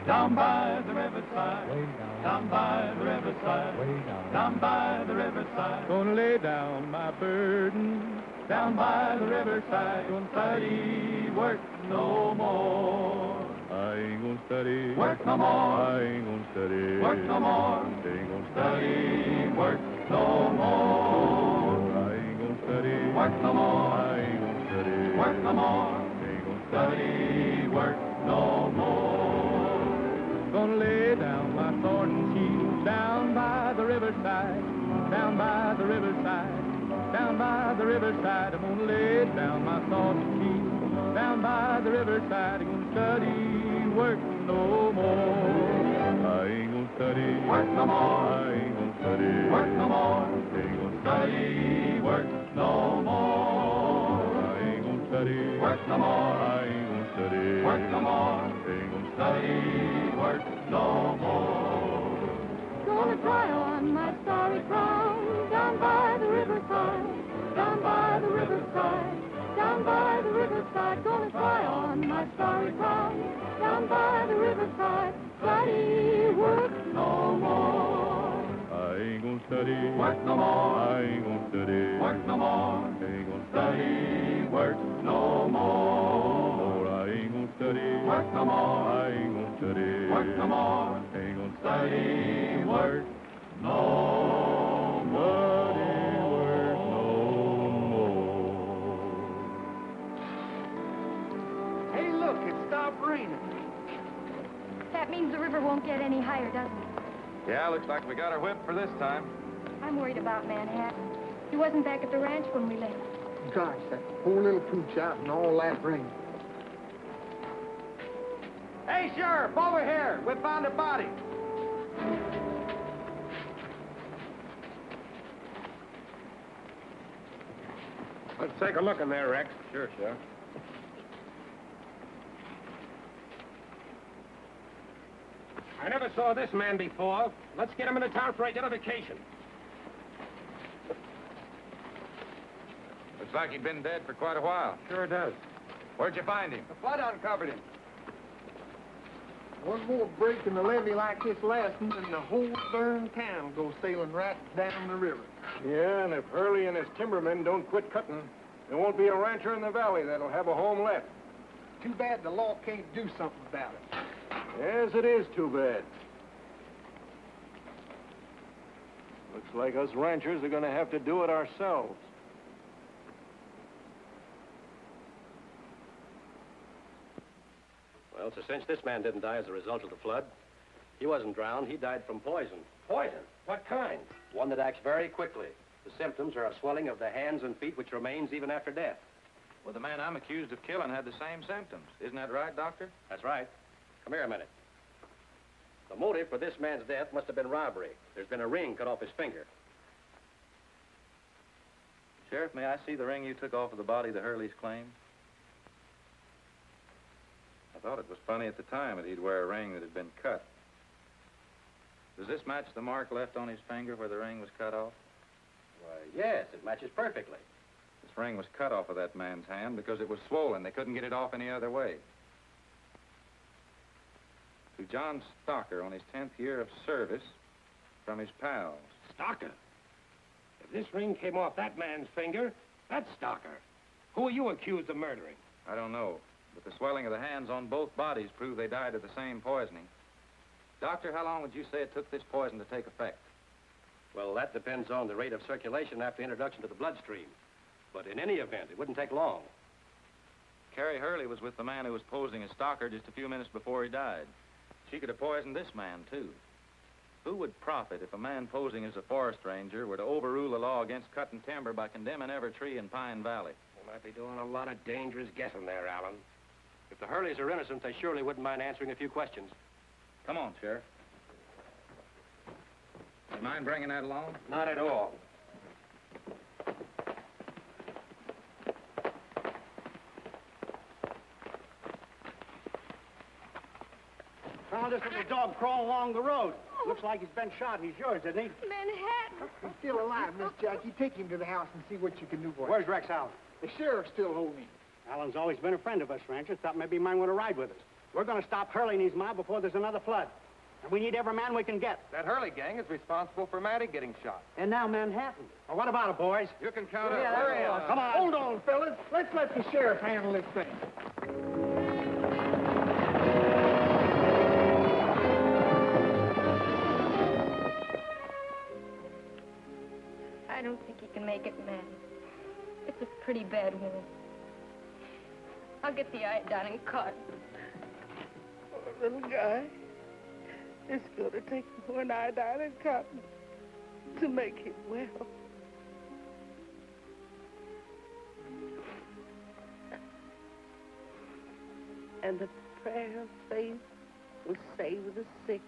down by the riverside, way down by the riverside, way down by the riverside. Gonna lay down my burden down by the riverside. Gonna study work no more. I ain't gonna study work no more. I ain't gonna study work no more. Ain't gonna study work no more. I ain't gonna study work no more. I ain't gonna study work no more. Ain't gonna study work no more. Gonna lay down my sword and shield down by the riverside, down by the riverside, down by the riverside. I'm gonna lay down my sword and shield down by the riverside. I'm gonna study work no more. I ain't gonna study. Work no more. I ain't gonna study. Work no more. Ain't gonna study. Work no more. I ain't gonna study. Work no more. I ain't gonna study. Work no more. Ain't gonna study. Work no more. Gonna try on my starry crown down by the riverside, down by the riverside, down by the riverside. Gonna try on my starry crown down by the riverside. Study, work no more. I ain't gonna study. Work no more. I ain't gonna study. Work no more. Ain't gonna study. Work no more. I ain't gonna study. Work no more. I ain't gonna study. Work no more. Ain't gonna study. Work no more. Work no more. Hey, look, it stopped raining. That means the river won't get any higher, doesn't it? Yeah, looks like we got her whipped for this time. I'm worried about Manhattan. He wasn't back at the ranch when we left. Gosh, that poor little pooch out in all that rain. Hey, Sheriff, over here. We found a body. Let's take a look in there, Rex. Sure, Sheriff. I never saw this man before. Let's get him into town for identification. Looks like he'd been dead for quite a while. Sure does. Where'd you find him? The flood uncovered him. One more break in the levee like this last one, and the whole darn town goes sailing right down the river. Yeah, and if Hurley and his timbermen don't quit cutting, there won't be a rancher in the valley that'll have a home left. Too bad the law can't do something about it. Yes, it is too bad. Looks like us ranchers are going to have to do it ourselves. Well, it's a cinch this man didn't die as a result of the flood. He wasn't drowned. He died from poison. Poison? What kind? One that acts very quickly. The symptoms are a swelling of the hands and feet, which remains even after death. Well, the man I'm accused of killing had the same symptoms. Isn't that right, Doctor? That's right. Come here a minute. The motive for this man's death must have been robbery. There's been a ring cut off his finger. Sheriff, may I see the ring you took off of the body the Hurleys claimed? I thought it was funny at the time that he'd wear a ring that had been cut. Does this match the mark left on his finger where the ring was cut off? Why, yes, it matches perfectly. This ring was cut off of that man's hand because it was swollen. They couldn't get it off any other way. To John Stocker on his 10th year of service from his pals. Stocker? If this ring came off that man's finger, that's Stocker. Who are you accused of murdering? I don't know, but the swelling of the hands on both bodies prove they died of the same poisoning. Doctor, how long would you say it took this poison to take effect? Well, that depends on the rate of circulation after introduction to the bloodstream. But in any event, it wouldn't take long. Carrie Hurley was with the man who was posing as Stocker just a few minutes before he died. She could have poisoned this man, too. Who would profit if a man posing as a forest ranger were to overrule the law against cutting timber by condemning every tree in Pine Valley? You might be doing a lot of dangerous guessing there, Alan. If the Hurleys are innocent, they surely wouldn't mind answering a few questions. Come on, Sheriff. You mind bringing that along? Not at all. Found this little dog crawling along the road. Looks like he's been shot. He's yours, isn't he? Manhattan. He's still alive, Miss Jackie. Take him to the house and see what you can do for him. Where's Rex Allen? The sheriff's still holding him. Alan's always been a friend of us ranchers. Thought maybe he might want to ride with us. We're going to stop Hurley and his mob before there's another flood. And we need every man we can get. That Hurley gang is responsible for Matty getting shot. And now Manhattan. Well, what about it, boys? You can count Yeah, on there we are. Come on. Hold on, fellas. Let's let the sheriff handle this thing. I don't think he can make it, man. It's a pretty bad wound. I'll get the iodine and cotton. Poor little guy. It's going to take more than iodine and cotton to make him well. And the prayer of faith will save the sick.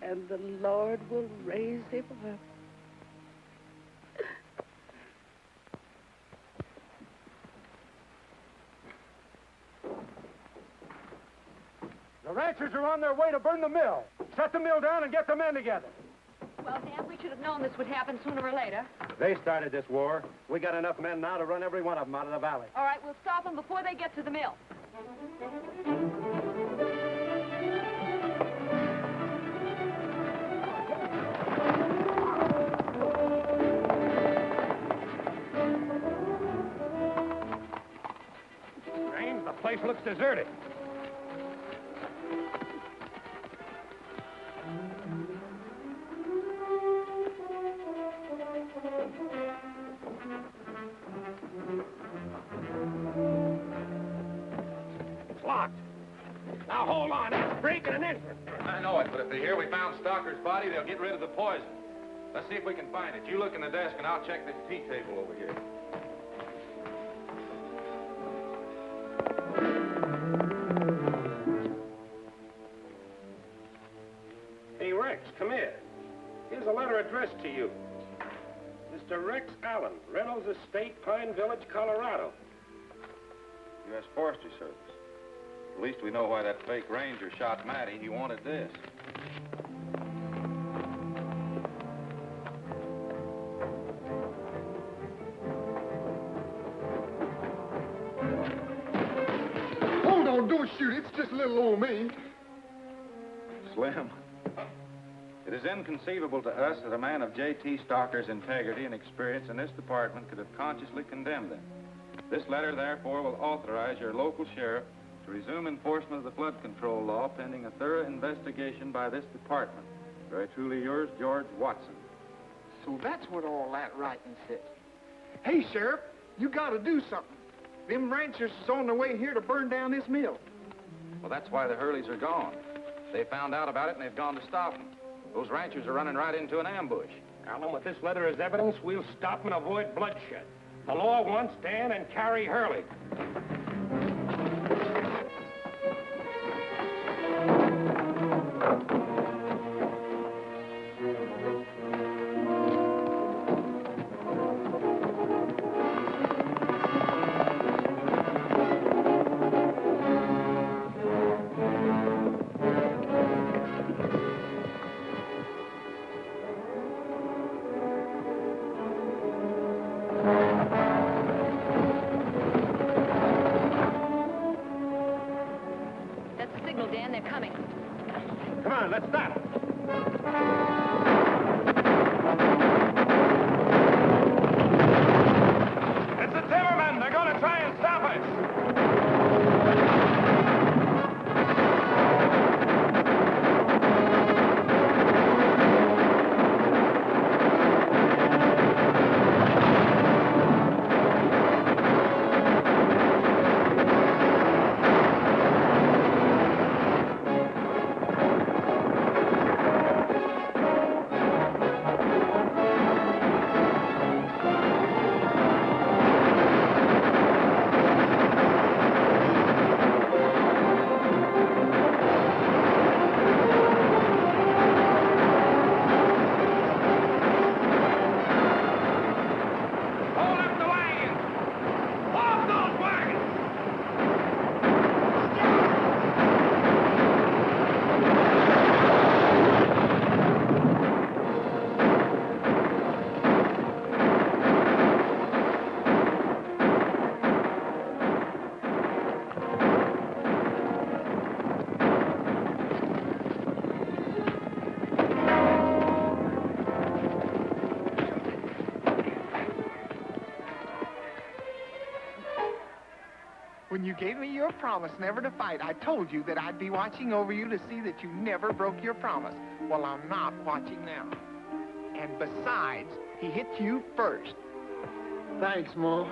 and the Lord will raise him up. The ranchers are on their way to burn the mill. Shut the mill down and get the men together. Well, Dan, we should have known this would happen sooner or later. They started this war. We got enough men now to run every one of them out of the valley. All right, we'll stop them before they get to the mill. Strange, the place looks deserted. It's locked. Now hold on, it's breaking and entering. I know it, but if they hear we found Stalker's body, they'll get rid of the poison. Let's see if we can find it. You look in the desk, and I'll check this tea table over here. Hey, Rex, come here. Here's a letter addressed to you. Mr. Rex Allen, Reynolds Estate, Pine Village, Colorado. U.S. Forestry Service. At least we know why that fake ranger shot Matty. He wanted this. Oh, don't shoot. It's just little old me. Slim, it is inconceivable to us that a man of J.T. Stalker's integrity and experience in this department could have consciously condemned him. This letter, therefore, will authorize your local sheriff to resume enforcement of the flood control law pending a thorough investigation by this department. Very truly yours, George Watson. So that's what all that writing said. Hey, Sheriff, you gotta do something. Them ranchers is on their way here to burn down this mill. Well, that's why the Hurleys are gone. They found out about it, and they've gone to stop them. Those ranchers are running right into an ambush. Allen, with this letter as evidence, we'll stop and avoid bloodshed. The law wants Dan and Carrie Hurley. That's the signal, Dan. They're coming. Come on, let's stop. It's the timbermen. They're going to try and stop us. Hold up the wagons! Off those wagons! When you gave me your promise never to fight, I told you that I'd be watching over you to see that you never broke your promise. Well, I'm not watching now. And besides, he hit you first. Thanks, Ma.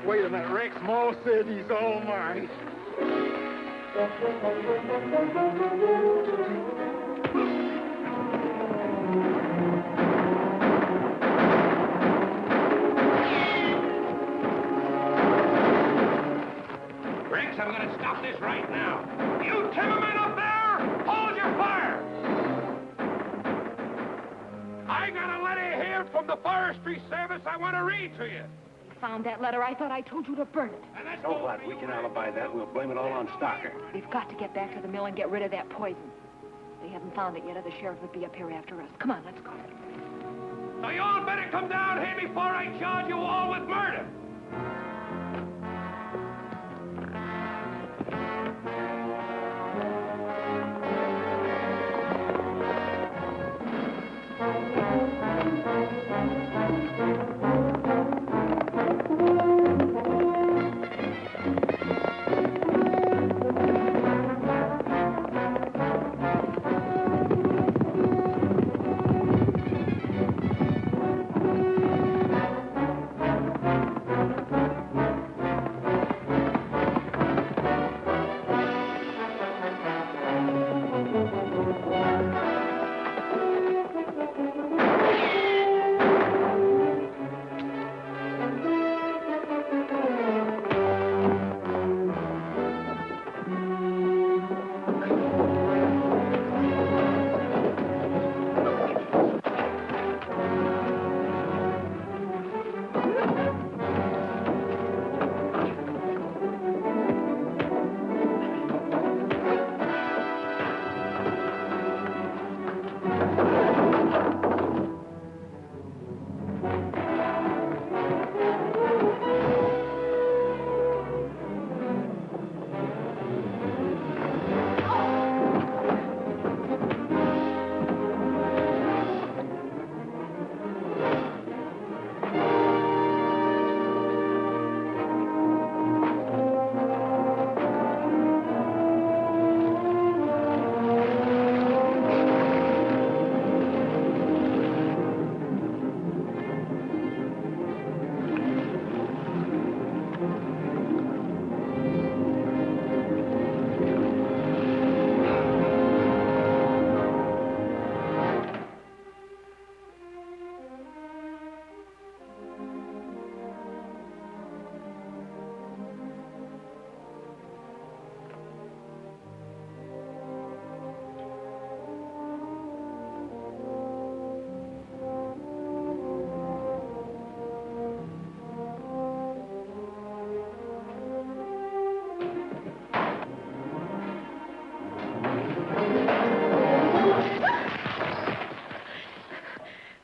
Wait a minute, Rex. Ma said he's all mine. I'm going to stop this right now. You timbermen up there, hold your fire! I got a letter here from the Forestry Service I want to read to you. Found that letter. I thought I told you to burn it. So what? We can alibi that. We'll blame it all on Stocker. We've got to get back to the mill and get rid of that poison. They haven't found it yet, or the sheriff would be up here after us. Come on, let's go. So you all better come down here before I charge you all with murder.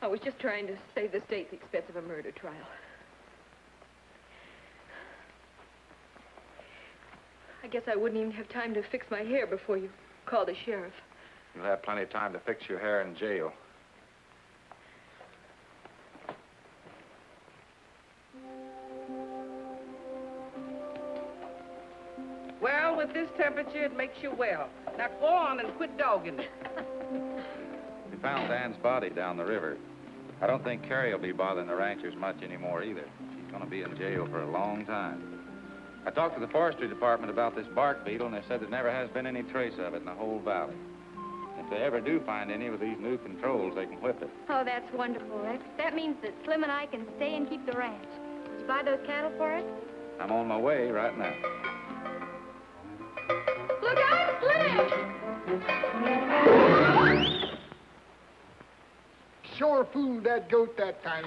I was just trying to save the state the expense of a murder trial. I guess I wouldn't even have time to fix my hair before you called the sheriff. You'll have plenty of time to fix your hair in jail. Well, with this temperature, it makes you well. Now go on and quit dogging it. We found Dan's body down the river. I don't think Carrie will be bothering the ranchers much anymore either. She's going to be in jail for a long time. I talked to the forestry department about this bark beetle, and they said there never has been any trace of it in the whole valley. If they ever do find any with these new controls, they can whip it. Oh, that's wonderful, Rex. That means that Slim and I can stay and keep the ranch. Did you buy those cattle for us? I'm on my way right now. Look out, Slim! Sure fooled that goat that time.